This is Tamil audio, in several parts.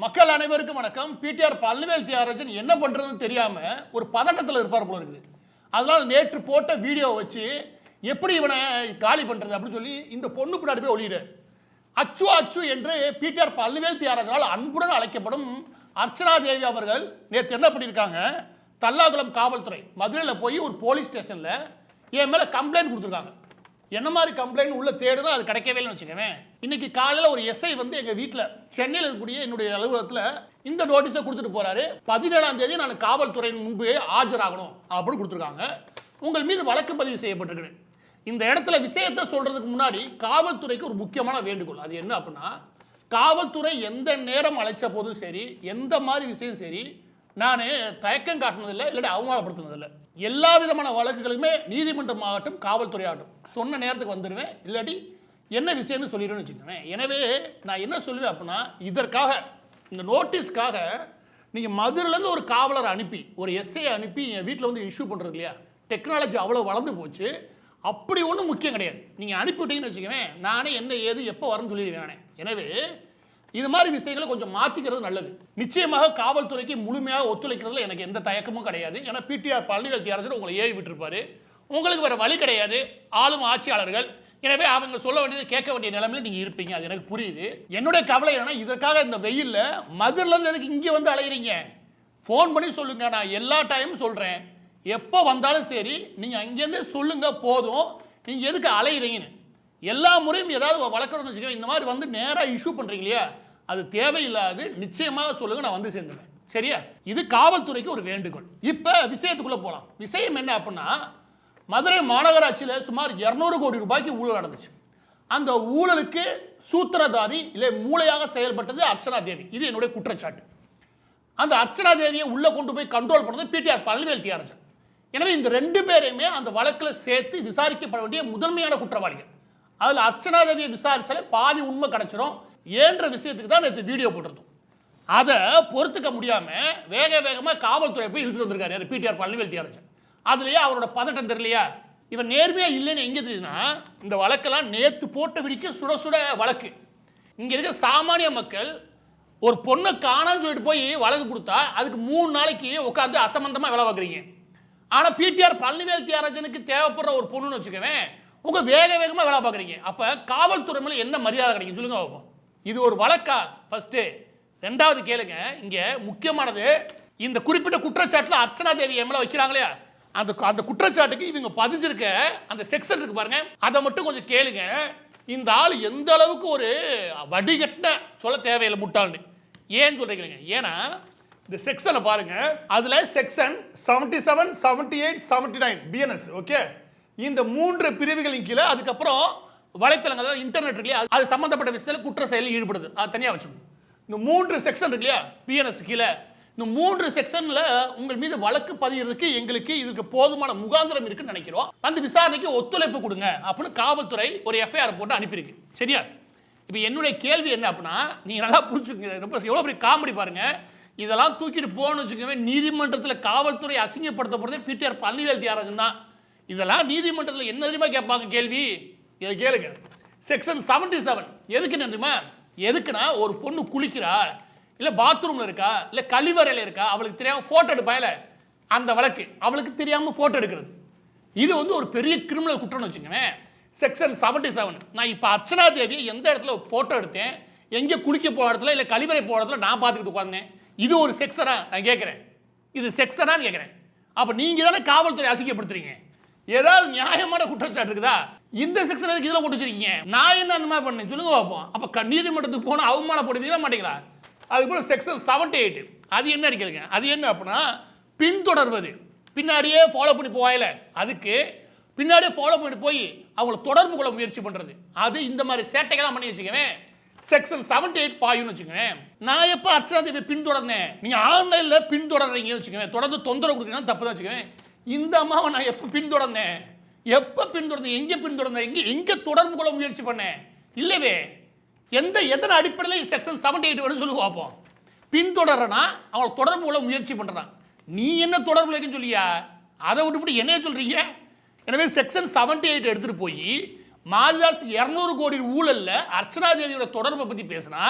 மக்கள் அனைவருக்கும் வணக்கம். பிடிஆர் பழனிவேல் தியாகராஜன் என்ன பண்றதுன்னு தெரியாம ஒரு பதட்டத்தில் இருப்பார் போல இருக்குது. அதனால நேற்று போட்ட வீடியோ வச்சு எப்படி இவனை காலி பண்றது அப்படின்னு சொல்லி இந்த பொண்ணு பின்னாடி போய் ஒளியிட அச்சு அச்சு என்று பிடிஆர் பழனிவேல் தியாகராஜனால் அன்புடன் அழைக்கப்படும் அர்ச்சனா தேவி அவர்கள் நேற்று என்ன பண்ணியிருக்காங்க, தல்லாகுளம் காவல்துறை மதுரையில் போய் ஒரு போலீஸ் ஸ்டேஷன்ல என் மேல கம்ப்ளைண்ட் கொடுத்துருக்காங்க. என்ன மாதிரி கம்ப்ளைண்ட் உள்ள தேடுதோ அது கிடைக்கவே இல்லைன்னு வச்சுக்கவேன். இன்னைக்கு காலையில் ஒரு எஸ்ஐ வந்து எங்கள் வீட்டில் சென்னையில் இருக்கக்கூடிய என்னுடைய அலுவலகத்தில் இந்த நோட்டீஸை கொடுத்துட்டு போறாரு. 17ஆம் தேதி நான் காவல்துறையின் முன்பு ஆஜராகணும் அப்படின்னு கொடுத்துருக்காங்க. உங்கள் மீது வழக்கு பதிவு செய்யப்பட்டிருக்கு. இந்த இடத்துல விஷயத்தை சொல்றதுக்கு முன்னாடி காவல்துறைக்கு ஒரு முக்கியமான வேண்டுகோள். அது என்ன அப்படின்னா, காவல்துறை எந்த நேரம் அழைச்ச போதும் சரி, எந்த மாதிரி விஷயம் சரி, நான் தயக்கம் காட்டினதில்லை, இல்லாட்டி அவமானப்படுத்தினதில்லை. எல்லா விதமான வழக்குகளுமே நீதிமன்றம் ஆகட்டும் காவல்துறை ஆகட்டும் சொன்ன நேரத்துக்கு வந்துடுவேன், இல்லாட்டி என்ன விஷயம்னு சொல்லிடுவேன்னு வச்சுக்கோங்க. எனவே நான் என்ன சொல்லுவேன் அப்படின்னா, இதற்காக இந்த நோட்டீஸ்க்காக நீங்கள் மதுரையிலேருந்து ஒரு காவலரை அனுப்பி ஒரு எஸ்ஐ அனுப்பி என் வீட்டில் வந்து இஷ்யூ பண்ணுறது இல்லையா, டெக்னாலஜி அவ்வளோ வளர்ந்து போச்சு. அப்படி ஒன்றும் முக்கியம் கிடையாது. நீங்கள் அனுப்பிவிட்டீங்கன்னு வச்சுக்கவேன், நானே என்ன ஏது எப்போ வரேன்னு சொல்லிடுவேன் நானே. எனவே இது மாதிரி விஷயங்களை கொஞ்சம் மாற்றிக்கிறது நல்லது. நிச்சயமாக காவல்துறைக்கு முழுமையாக ஒத்துழைக்கிறதுல எனக்கு எந்த தயக்கமும் கிடையாது. ஏன்னா பிடிஆர் பழனிவேல் தியாகராஜன் உங்களை ஏவி விட்டுருப்பாரு. உங்களுக்கு வேறு வழி கிடையாது, ஆளும் ஆட்சியாளர்கள். எனவே அவங்க சொல்ல வேண்டியது கேட்க வேண்டிய நிலைமையில் நீங்கள் இருப்பீங்க. அது எனக்கு புரியுது. என்னுடைய கவலை என்னன்னா, இதற்காக இந்த வெயிலில் மதுரையிலேருந்து எதுக்கு இங்கே வந்து அலையிறீங்க? ஃபோன் பண்ணி சொல்லுங்க. நான் எல்லா டைமும் சொல்கிறேன், எப்போ வந்தாலும் சரி நீங்கள் அங்கேருந்து சொல்லுங்க போதும். நீங்கள் எதுக்கு அலையிறீங்கன்னு எல்லா முறையும் ஏதாவது வழக்கணும்னு வச்சுக்கோங்க. இந்த மாதிரி வந்து நேராக இஷ்யூ பண்ணுறீங்க இல்லையா, அது தேவையில்லாது. நிச்சயமாக சொல்லுங்க, நான் வந்து சேர்ந்துடுவேன். சரியா? இது காவல்துறைக்கு ஒரு வேண்டுகோள். இப்போ விஷயத்துக்குள்ளே போகலாம். விஷயம் என்ன அப்படின்னா, மதுரை மாநகராட்சியில் சுமார் 200 கோடி ரூபாய்க்கு ஊழல் நடந்துச்சு. அந்த ஊழலுக்கு சூத்திரதாரி இல்லை மூளையாக செயல்பட்டது அர்ச்சனா தேவி. இது என்னுடைய குற்றச்சாட்டு. அந்த அர்ச்சனா தேவியை உள்ளே கொண்டு போய் கண்ட்ரோல் பண்ணது பிடிஆர் பழனிவேல் தியாகராஜன். எனவே இந்த 2 பேரையுமே அந்த வழக்கில் சேர்த்து விசாரிக்கப்பட வேண்டிய முதன்மையான குற்றவாளிகள். அதில் அர்ச்சனா தேவியை விசாரிச்சாலே பாதி உண்மை கிடைச்சிடும் ஏன்ற விஷயத்துக்கு தான் நேற்று வீடியோ போட்டிருந்தோம். அதை பொறுத்துக்க முடியாமல் வேகமாக காவல்துறை போய் இழுத்துட்டு வந்திருக்காரு பிடிஆர் பழனிவேல் தியாகராஜன். அதுலேயே அவரோட பதட்டம் தெரியலையா, இவன் நேர்மையாக இல்லைன்னு எங்கே தெரியுதுன்னா, இந்த வழக்கெல்லாம் நேற்று போட்ட விடிக்க சுட சுட வழக்கு. இங்கே இருக்க சாமானிய மக்கள் ஒரு பொண்ணை காணான்னு சொல்லிட்டு போய் வழக்கு கொடுத்தா அதுக்கு 3 நாளைக்கு உட்காந்து அசம்பந்தமாக வேலை பார்க்குறீங்க. ஆனால் பிடிஆர் பழனிவேல் தியாகராஜனுக்கு தேவைப்படுற ஒரு பொண்ணுன்னு வச்சுக்கவேன், உங்கள் வேகமாக வேலை பார்க்குறீங்க. அப்போ காவல்துறை மேலே என்ன மரியாதை கிடைக்கும் சொல்லுங்க பார்ப்போம். இது ஒரு வழக்கா? ஃபர்ஸ்ட். 2வது கேளுங்க, இங்கே முக்கியமானது இந்த குறிப்பிட்ட குற்றச்சாட்டில் அர்ச்சனா தேவி எம்எல்ஏ வைக்கிறாங்களே, அந்த குற்றச்சாட்டுக்கு இவங்க பதிஞ்சிருக்க அந்த செக்ஷன் இருக்கு பாருங்க, அதை மட்டும் கொஞ்சம் கேளுங்க. இந்த ஆள் எந்த அளவுக்கு ஒரு வடிகட்டின சொல்ல தேவையில்லை முட்டாள்னு. ஏன்னு சொல்றீங்க? ஏன்னா இந்த செக்ஷனை பாருங்க, அதுல செக்ஷன் 77, 78, 79 பிஎன்எஸ். ஓகே, இந்த 3 பிரிவுகளின் கீழே அதுக்கப்புறம் வலைத்தளங்கள், அதாவது இன்டர்நெட் இருக்கு இல்லையா, அது சம்பந்தப்பட்ட விஷயத்தில் குற்ற செயலில் ஈடுபடுது. அது தனியாக வச்சுக்கணும். இந்த 3 செக்ஷன் இருக்கு இல்லையா பிஎன்எஸ் கீழே, இந்த 3 செக்ஷன்ல உங்கள் மீது வழக்கு பதிகிறதுக்கு எங்களுக்கு இதுக்கு போதுமான முகாந்திரம் இருக்குன்னு நினைக்கிறோம். அந்த விசாரணைக்கு ஒத்துழைப்பு கொடுங்க அப்படின்னு காவல்துறை ஒரு எஃப்ஐஆர் போட்டு அனுப்பியிருக்கு. சரியா? இப்போ என்னுடைய கேள்வி என்ன அப்படின்னா, நீங்க நல்லா புரிஞ்சுக்கங்க, ரொம்ப எவ்வளோ பெரிய காமெடி பாருங்க. இதெல்லாம் தூக்கிட்டு போகணும்னு வச்சுக்கோங்க, நீதிமன்றத்தில் காவல்துறை அசிங்கப்படுத்த போகிறதே பிடிஆர் பழனிவேல் தியாகராஜன் தான். இதெல்லாம் நீதிமன்றத்தில் என்ன தெரியுமா கேட்பாங்க கேள்வி? இதை கேளுங்க. செக்ஷன் 77 எதுக்கு தெரியுமா? எதுக்குன்னா, ஒரு பொண்ணு குளிக்கிறா, இல்லை பாத்ரூமில் இருக்கா, இல்லை கழிவறையில் இருக்கா, அவளுக்கு தெரியாமல் ஃபோட்டோ எடுப்பாயில, அந்த வழக்கு அவளுக்கு தெரியாமல் ஃபோட்டோ எடுக்கிறது. இது வந்து ஒரு பெரிய கிரிமினல் குற்றம்னு வச்சுக்கோங்க. செக்ஷன் 77. நான் இப்போ அர்ச்சனா தேவி எந்த இடத்துல ஃபோட்டோ எடுத்தேன், எங்கே குளிக்க போகிற இடத்துல இல்லை கழிவறை போகிற இடத்துல நான் பார்த்துக்கிட்டு உட்காந்தேன், இது ஒரு செக்ஷனா? நான் கேட்குறேன், இது செக்ஷனான்னு கேட்குறேன். அப்போ நீங்கள் தானே காவல்துறை அசிங்கப்படுத்துறீங்க. ஏதாவது நியாயமான குற்றச்சாட்டு இருக்குதா? இந்த செக்ஷன் எதுக்கு இதில் போட்டு வச்சிருக்கீங்க? நான் என்ன அந்த மாதிரி பண்ணேன் சொல்லுங்க பார்ப்போம். அப்போ நீதிமன்றத்துக்கு போனால் அவமானப்படுவீங்களா மாட்டீங்களா? அதுக்கப்புறம் செக்ஷன் 78 அது என்ன கேளுங்க. அது என்ன அப்படின்னா, பின்தொடர்வது, பின்னாடியே ஃபாலோ பண்ணி போவாயில, அதுக்கு பின்னாடியே ஃபாலோ பண்ணி போய் அவங்கள தொடர்பு கொள்ள முயற்சி பண்ணுறது, அது இந்த மாதிரி சேட்டைகள்லாம் பண்ணி வச்சுக்கவேன் செக்ஷன் 78 பாயுன்னு வச்சுக்கவேன். நான் எப்போ அர்ச்சனா தேவி பின்தொடர்ந்தேன்? நீங்கள் ஆன்லைனில் பின்தொடர்றீங்கன்னு வச்சுக்கவேன், தொடர்ந்து தொந்தரவு கொடுக்குறீங்கன்னா தப்பு தான் வச்சுக்கவேன். இந்த அம்மாவை நான் எப்போ பின்தொடர்ந்தேன்? எங்கே பின்தொடர்ந்தேன்? எங்கே தொடர்பு கொள்ள முயற்சி பண்ணேன்? இல்லவே. எத்தனை அடிப்படையில் செக்ஷன் 78 வரும்னு சொல்லி பார்ப்போம். பின்தொடர்றனா அவளை தொடர்பு கொள்ள முயற்சி பண்ணுறான். நீ என்ன தொடர்பு இருக்குன்னு சொல்லியா? அதை விட்டுவிட்டு என்னைய சொல்றீங்க? எனவே செக்ஷன் 78 எடுத்துட்டு போய் மாரிதாஸ் 200 கோடி ஊழல்ல அர்ச்சனா தேவியோட தொடர்பை பற்றி பேசினா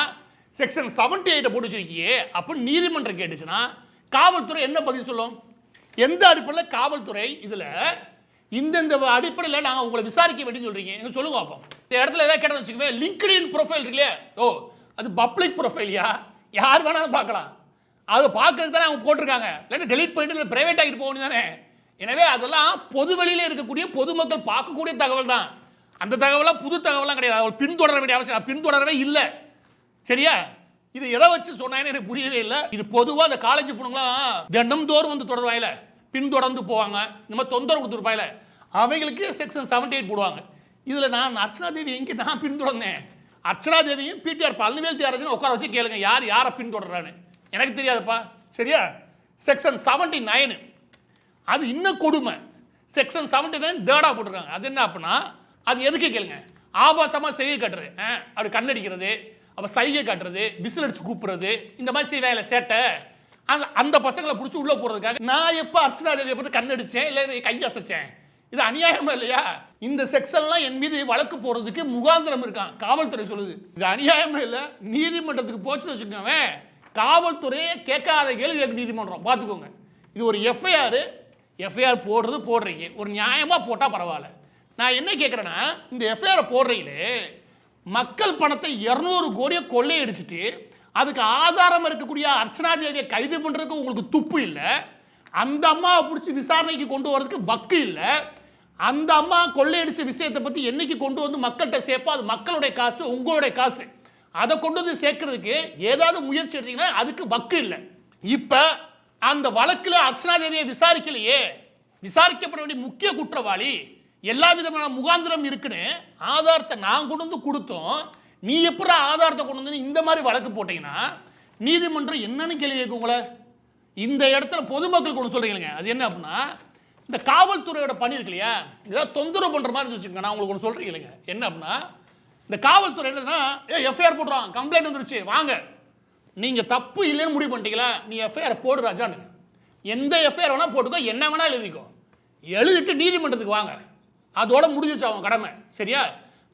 செக்ஷன் 78 போட்டு வச்சிருக்கியே அப்ப நீதிமன்றம் கேட்டுச்சுன்னா காவல்துறை என்ன பதில் சொல்லும்? எந்த அடிப்படையில் காவல்துறை இதுல இந்த அடிப்படையில் நாங்கள் உங்களை விசாரிக்க வேண்டியது சொல்றீங்க எங்க சொல்லுங்க அப்போ. இந்த இடத்துல ஏதாவது கேட்டோம்னு வச்சுக்கோங்க, லிங்க்டின் ப்ரொஃபைல் இருக்கு இல்லையா, ஓ அது பப்ளிக் ப்ரொஃபைல்யா, யார் வேணாலும் பார்க்கலாம். அதை பார்க்கறதுக்கு தானே அவங்க போட்டிருக்காங்க, இல்லாட்டி டெலிட் பண்ணிட்டு இல்லை பிரைவேட் ஆகிட்டு போக வேண்டியது தானே. எனவே அதெல்லாம் பொது வெளியில் இருக்கக்கூடிய பொதுமக்கள் பார்க்கக்கூடிய தகவல் தான். அந்த தகவலாம் புது தகவலாம் கிடையாது. அவள் பின்தொடர வேண்டிய அவசியம் பின்தொடரவே இல்லை. சரியா? இது எதை வச்சு சொன்னாங்கன்னு எனக்கு புரியவே இல்லை. இது பொதுவாக அந்த காலேஜ் பொண்ணுங்களாம் தினம்தோறும் வந்து தொடர்வாயில பின்தொடர்ந்து போவாங்க, இந்த மாதிரி தொந்தரவு கொடுத்துருப்பாயில, அவைகளுக்கு செக்ஷன் 78 போடுவாங்க. இதில் நான் அர்ச்சனா தேவி எங்கே நான் பின்தொடர்ந்தேன்? அர்ச்சனா தேவியும் பிடிஆர் பழனிவேல் தியாகராஜன் உட்கார வச்சு கேளுங்க யார் யாரை பின்தொடர்றான்னு. எனக்கு தெரியாதுப்பா. சரியா? செக்ஷன் 79 அது இன்னும் கொடுமை. செக்ஷன் 79 தேர்டா போட்டிருக்காங்க. அது என்ன அப்படின்னா, அது எதுக்கு கேளுங்க, ஆபாசமா செய்கை காட்டுறது, அப்படி கண்ணடிக்கிறது, அப்ப சைகை காட்டுறது, விசில் அடிச்சு கூப்பிடுறது, இந்த மாதிரி செய்வாயில சேட்டை, அந்த பசங்களை பிடிச்சி உள்ள போறதுக்காக நான் எப்ப அர்ச்சனா தேவியை பத்தி கண்ணடிச்சேன் இல்ல கையசைச்சேன்? இது அநியாயமா இல்லையா? இந்த செக்ஷன்லாம் என் மீது வழக்கு போறதுக்கு முகாந்திரம் இருக்கான், காவல்துறை சொல்லுது. இது அநியாயமா இல்ல? நீதிமன்றத்துக்கு போச்சுன்னு வச்சுக்கோங்க, காவல்துறையே கேட்காத கேள்வி கேட்க நீதிமன்றம். பார்த்துக்கோங்க, இது ஒரு எஃப்ஐஆர் போடுறது போடுறீங்க, ஒரு நியாயமா போட்டா பரவாயில்ல. நான் என்ன கேட்கிறேன்னா, இந்த எஃப்ஐஆர் போடுறீங்களே, மக்கள் பணத்தை 200 கோடியை கொள்ளையடிச்சிட்டு அதுக்கு ஆதாரம் இருக்கக்கூடிய அர்ச்சனா தேவியை கைது பண்றதுக்கு உங்களுக்கு துப்பு இல்லை. அந்த அம்மாவை பிடிச்சி விசாரணைக்கு கொண்டு வரதுக்கு வக்கு இல்லை. அந்த அம்மா கொள்ளையடிச்ச விஷயத்தை பத்தி என்னைக்கு கொண்டு வந்து மக்கள்கிட்ட சேர்ப்பா, அது மக்களுடைய காசு, உங்களுடைய காசு. அதை கொண்டு வந்து சேர்க்கறதுக்கு ஏதாவது முயற்சி எடுத்தீங்கன்னா அதுக்கு வக்கு இல்லை. இப்ப அந்த வழக்குல அர்ச்சனா தேவியை விசாரிக்கலையே, விசாரிக்கப்பட வேண்டிய முக்கிய குற்றவாளி, எல்லா விதமான முகாந்திரம் இருக்குன்னு ஆதாரத்தை நான் கொண்டு வந்து கொடுத்தோம், நீ எப்படி ஆதாரத்தை கொண்டு வந்து இந்த மாதிரி வழக்கு போட்டீங்கன்னா நீதிமன்றம் என்னன்னு கேள்வி கேட்கும் உங்களை. இந்த இடத்துல பொதுமக்கள் கொண்டு சொல்றீங்க, அது என்ன அப்படின்னா, இந்த காவல்துறையோட பணி இருக்கு இல்லையா, ஏதாவது தொந்தரவு பண்ற மாதிரி வச்சுக்கோங்க. நான் உங்களுக்கு ஒன்று சொல்றேன் இல்லைங்க, என்ன அப்படின்னா, இந்த காவல்துறை என்னன்னா, எஃப்ஐஆர் போடுறான், கம்ப்ளைண்ட் வந்துருச்சு, வாங்க நீங்க தப்பு இல்லைன்னு முடிவு பண்ணிட்டீங்களா, நீ எஃப்ஐஆர் போடு ராஜான்னு. எந்த எஃப்ஐஆர் வேணா போட்டுக்கோ, என்ன வேணா எழுதிக்கோ, எழுதிட்டு நீதிமன்றத்துக்கு வாங்க, அதோட முடிஞ்சிச்சு அவங்க கடமை. சரியா?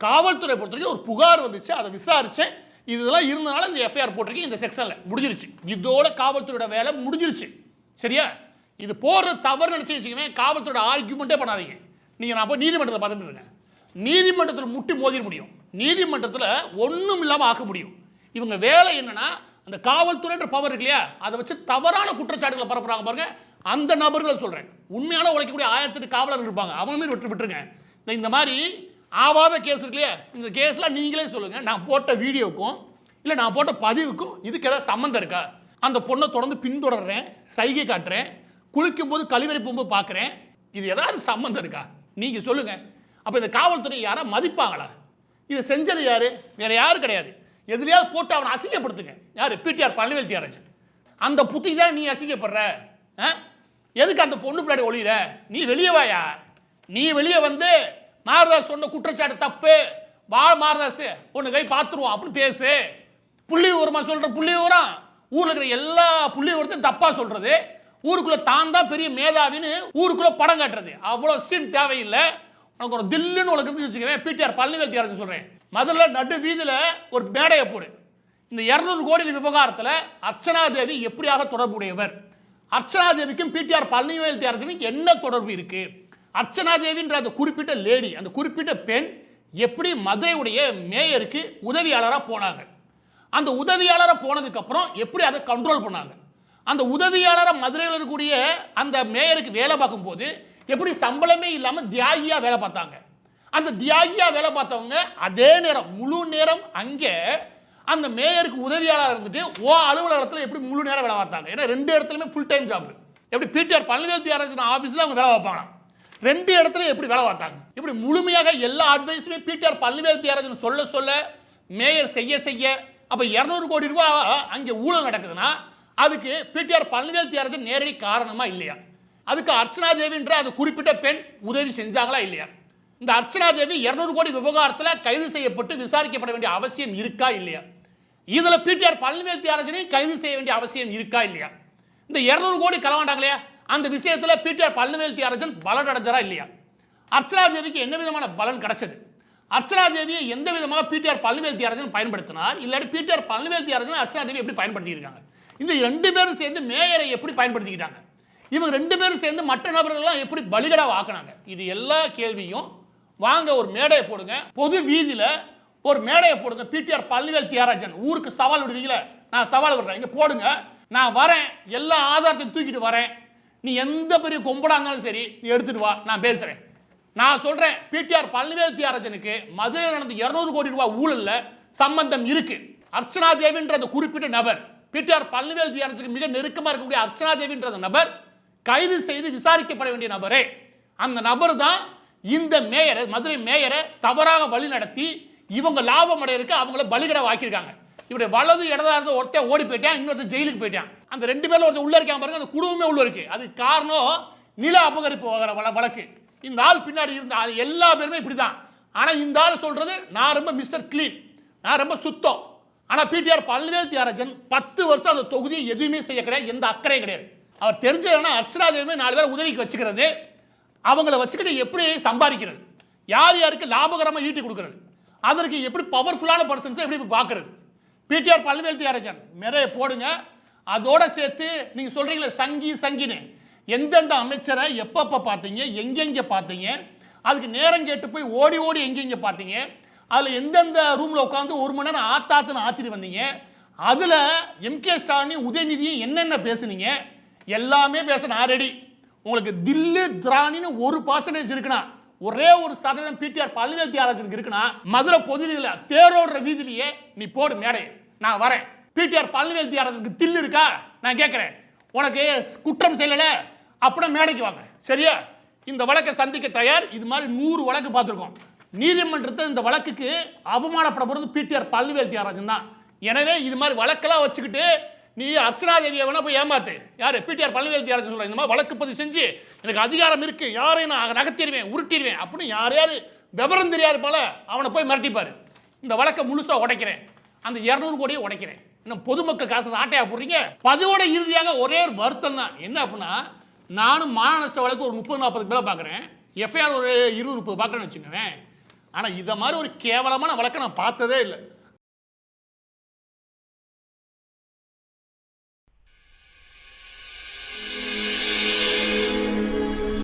காவல்துறை பொறுத்தவரைக்கும் ஒரு புகார் வந்துச்சு, அதை விசாரிச்சேன், இதெல்லாம் இருந்தனால இந்த எஃப்ஐஆர் போட்டிருக்கீங்க, இந்த செக்ஷன்ல முடிஞ்சிருச்சு, இதோட காவல்துறையோட வேலை முடிஞ்சிருச்சு. சரியா? இது போடுற தவறு நினைச்சு வச்சுக்கவே காவல்துறையோட ஆர்கியூமெண்ட்டே பண்ணாதீங்க. நீங்க நான் போய் நீதிமன்றத்தில் பார்த்துட்டு இருக்கேன், நீதிமன்றத்தில் முட்டி மோதிர முடியும், நீதிமன்றத்தில் ஒன்றும் இல்லாமல் ஆக்க முடியும். இவங்க வேலை என்னன்னா, அந்த காவல்துறைன்ற பவர் இருக்கு இல்லையா, அதை வச்சு தவறான குற்றச்சாட்டுகளை பரப்புறாங்க பாருங்க, அந்த நபர்களை சொல்றேன். உண்மையான உழைக்கக்கூடிய 1008 காவலர்கள் இருப்பாங்க, அவங்க மீது விட்டுருங்க. இந்த மாதிரி ஆவாத கேஸ் இருக்கு இல்லையா, இந்த கேஸ்லாம் நீங்களே சொல்லுங்க, நான் போட்ட வீடியோக்கும் இல்லை நான் போட்ட பதிவுக்கும் இதுக்கு ஏதாவது சம்மந்தம் இருக்கா? அந்த பொண்ணை தொடர்ந்து பின்தொடர்றேன், சைகை காட்டுறேன், குளிக்கும் போது கழிவறை போகும்போது பார்க்குறேன், இது ஏதாவது சம்மந்தம் இருக்கா? நீங்க சொல்லுங்க. அப்போ இந்த காவல்துறை யாரா மதிப்பாங்களா? இதை செஞ்சது யாரு? வேற யாரும் கிடையாது. எதுலையாவது போட்டு அவனை அசிங்கப்படுத்துங்க. யாரு? பிடிஆர் பழனிவேல் தியாகராஜன். அந்த புத்தி தான் நீ அசிங்கப்படுற. எதுக்கு அந்த பொண்ணு பின்னாடி ஒளியிற? நீ வெளியே வாயா, நீ வெளியே வந்து மாரதாஸ் சொன்ன குற்றச்சாட்டு தப்பு, வா மாரதாஸ் ஒன்று கை பார்த்துருவோம் அப்படின்னு பேசு. புள்ளி விவரமா சொல்ற புள்ளி விவரம், ஊர்ல இருக்கிற எல்லா புள்ளி விவரத்தையும் தப்பா சொல்றது, ஊருக்குள்ள தான் தான் பெரிய மேதாவின்னு ஊருக்குள்ள படம் காட்டுறது, அவ்வளவு சீன் தேவையில்லை. உனக்கு ஒரு தில்லுன்னு உனக்கு இருந்து வச்சுக்கவேன், பிடிஆர் பழனிவேல் தியாகராஜன் சொல்றேன், முதல்ல நடு வீதியில ஒரு மேடையை போடு. இந்த 200 கோடி விவகாரத்தில் அர்ச்சனா தேவி எப்படியாக தொடர்புடையவர், அர்ச்சனா தேவிக்கும் பிடிஆர் பழனிவேல் தியாகராஜனுக்கு என்ன தொடர்பு இருக்கு, அர்ச்சனா தேவின்ற அந்த குறிப்பிட்ட லேடி, அந்த குறிப்பிட்ட பெண் எப்படி மதுரையுடைய மேயருக்கு உதவியாளராக போனாங்க, அந்த உதவியாளராக போனதுக்கு அப்புறம் எப்படி அதை கண்ட்ரோல் பண்ணாங்க, அந்த உதவியாளராக மதுரையில் இருக்கக்கூடிய அந்த மேயருக்கு வேலை பார்க்கும் போது எப்படி சம்பளமே இல்லாமல் தியாகியா வேலை பார்த்தாங்க, அந்த தியாகியா வேலை பார்த்தவங்க அதே நேரம் முழு நேரம் அங்கே அந்த மேயருக்கு உதவியாளர் இருந்துட்டு அலுவலகத்தில் எப்படி முழு நேரம் வேலை பார்த்தாங்க. ஏன்னா 2 இடத்துலையுமே ஃபுல் டைம் ஜாப். எப்படி பிடிஆர் பழனிவேல் தியாகராஜன் ஆஃபீஸில் அவங்க வேலை பார்ப்பாங்க, 2 இடத்துல எப்படி வேலை பார்த்தாங்க, இப்படி முழுமையாக எல்லா அட்வைஸுமே பிடிஆர் பழனிவேல் தியாகராஜன் சொல்ல சொல்ல மேயர் செய்ய அப்ப 200 கோடி ரூபாய் அங்கே ஊழல் நடக்குதுன்னா அதுக்கு பிடிஆர் பழனிவேல் தியாகராஜன் நேரடி காரணமா இல்லையா? அதுக்கு அர்ச்சனா தேவின்ற அந்த குறிப்பிட்ட பெண் உதவி செஞ்சாங்களா இல்லையா? இந்த அர்ச்சனா தேவி 200 கோடி விவகாரத்தில் கைது செய்யப்பட்டு விசாரிக்கப்பட வேண்டிய அவசியம் இருக்கா இல்லையா? இதுல பிடிஆர் பழனிவேல் தியாகராஜனை கைது செய்ய வேண்டிய அவசியம் இருக்கா இல்லையா? இந்த 200 கோடி களவாண்டாங்க இல்லையா, அந்த விஷயத்தில் பிடிஆர் பழனிவேல் தியாகராஜன் பலன் அடைஞ்சாரா இல்லையா? அர்ச்சனா தேவிக்கு என்ன விதமான பலன் கிடைச்சது? அர்ச்சனா தேவியை எந்த விதமாக பிடிஆர் பழனிவேல் தியாகராஜன் பயன்படுத்தினார், இல்லாட்டி பிடிஆர் பழனிவேல் தியாகராஜன் அர்ச்சனா தேவி எப்படி பயன்படுத்தியிருக்காங்க? இந்த 2 பேரும் சேர்ந்து மேயரை எப்படி பயன்படுத்திக்கிட்டாங்க? இவங்க 2 பேரும் சேர்ந்து மற்ற நபர்கள்லாம் எப்படி பலிகடாவை ஆக்குனாங்க? இது எல்லா கேள்வியும் வாங்க ஒரு மேடையை போடுங்க, பொது வீதியில ஒரு மேடையை போடுங்க. பிடிஆர் பழனிவேல் தியாகராஜன் ஊருக்கு சவால் விடுவீங்களே, நான் சவால் விடுறேன், இங்க போடுங்க, நான் வரேன், எல்லா ஆதாரத்தையும் தூக்கிட்டு வரேன், நீ எந்த பெரிய கொம்படா இருந்தாலும் சரி நீ எடுத்துட்டு வா, நான் பேசுறேன். நான் சொல்றேன், பிடிஆர் பழனிவேல் தியாகராஜனுக்கு மதுரையில் நடந்த 200 கோடி ரூபாய் ஊழல்ல சம்பந்தம் இருக்கு. அர்ச்சனா தேவின்ற அந்த குறிப்பிட்ட நபர், பிடிஆர் பழனிவேல் தியாகராஜனுக்கு மிக நெருக்கமா இருக்கக்கூடிய அர்ச்சனா தேவின்ற நபர் கைது செய்து விசாரிக்கப்பட வேண்டிய நபரே. அந்த நபர் தான் இந்த மேயரை, மதுரை மேயரை தவறாக வழி நடத்தி இவங்க லாபம் அடையிறதுக்கு அவங்கள பலிகடை வாக்கியிருக்காங்க. இவருடைய வலது இடதா இருந்த ஒருத்தன் ஓடி போயிட்டான், இன்னொருத்தன் ஜெயிலுக்கு போயிட்டான். அந்த 2 பேர்ல ஒருத்தர் உள்ள இருக்காங்க பாருங்க, அந்த குடும்பமே உள்ள இருக்கு. அதுக்கு காரணம் நில அபகரிப்பு வழக்கு. இந்த ஆள் பின்னாடி இருந்த அது எல்லா பேருமே இப்படிதான். ஆனா இந்த ஆள் சொல்றது நான் ரொம்ப மிஸ்டர் கிளீன், நான் ரொம்ப சுத்தம். ஆனா பிடிஆர் பழனிவேல் தியாகராஜன் 10 வருஷம் அந்த தொகுதியை எதுவுமே செய்ய கிடையாது, எந்த அக்கறையும் கிடையாது. அவர் தெரிஞ்சதுன்னா அர்ச்சனா தேவி 4 பேர் உதவிக்கு வச்சுக்கிறது, அவங்கள வச்சுக்கிட்டு எப்படி சம்பாதிக்கிறது, யார் யாருக்கு லாபகரமாக ஈட்டி கொடுக்கிறது, அதற்கு எப்படி பவர்ஃபுல்லான பர்சன்ஸை எப்படி பார்க்கறது. பிடிஆர் பழனிவேல் தியாகராஜன் மேலே போடுங்க. அதோட சேர்த்து நீங்க சொல்றீங்களே சங்கின்னு, எந்தெந்த அமைச்சரை எப்பப்ப பார்த்தீங்க, எங்கெங்க பார்த்தீங்க, அதுக்கு நேரம் கேட்டு போய் ஓடி ஓடி எங்கெங்க பார்த்தீங்க, அதில் எந்தெந்த ரூமில் உட்காந்து 1 மணி நேரம் ஆத்தாத்துன்னு ஆத்திட்டு வந்தீங்க, அதில் எம்கே ஸ்டாலின் உதயநிதியும் என்னென்ன பேசுனீங்க, எல்லாமே பேச நான் ரெடி. உங்களுக்கு தில்லு திராணின்னு 1% இருக்குன்னா, ஒரே 1% பிடிஆர் பழனிவேல் தியாகராஜனுக்கு இருக்குன்னா, மதுரை பொதுவில் தேரோடுற வீதியிலேயே நீ போடு மேடை, நான் வரேன். பிடிஆர் பழனிவேல் தியாகராஜனுக்கு தில்லு இருக்கா நான் கேட்கிறேன். உனக்கு குற்றம் செய்யல அப்படின்னா மேடைக்கு வாங்க, சரியா? இந்த வழக்கை சந்திக்க தயார். இது மாதிரி 100 வழக்கு பார்த்துருக்கோம். நீதிமன்றத்தை இந்த வழக்குக்கு அவமானப்பட போறது பிடிஆர் பழனிவேல் தியாகராஜன் தான். எனவே இது மாதிரி வழக்கெல்லாம் வச்சுக்கிட்டு நீ அர்ச்சனா தேவியை வேணா போய் ஏமாத்து. யாரு? பிடிஆர் பழனிவேல் தியாகராஜன் சொல்ற, இந்த மாதிரி வழக்கு பதிவு செஞ்சு எனக்கு அதிகாரம் இருக்கு, யாரையும் நான் நகர்த்திடுவேன், உருட்டிடுவேன் அப்படின்னு யாரையாவது விவரம் தெரியாது போல அவனை போய் மிரட்டிப்பாரு. இந்த வழக்கை முழுசா உடைக்கிறேன், அந்த 200 கோடியை உடைக்கிறேன். இன்னும் பொதுமக்கள் காசு ஆட்டையா போடுறீங்க. பதிவோட இறுதியாக ஒரே ஒரு வருத்தம் தான். என்ன அப்படின்னா, நானும் மான நஷ்ட வழக்கு ஒரு 30-40 பேரை பார்க்குறேன், எஃப்ஐஆர் ஒரு 20-30 பார்க்குறேன்னு வச்சுக்கோங்க. ஆனால் இதை மாதிரி ஒரு கேவலமான வழக்கை நான் பார்த்ததே இல்லை.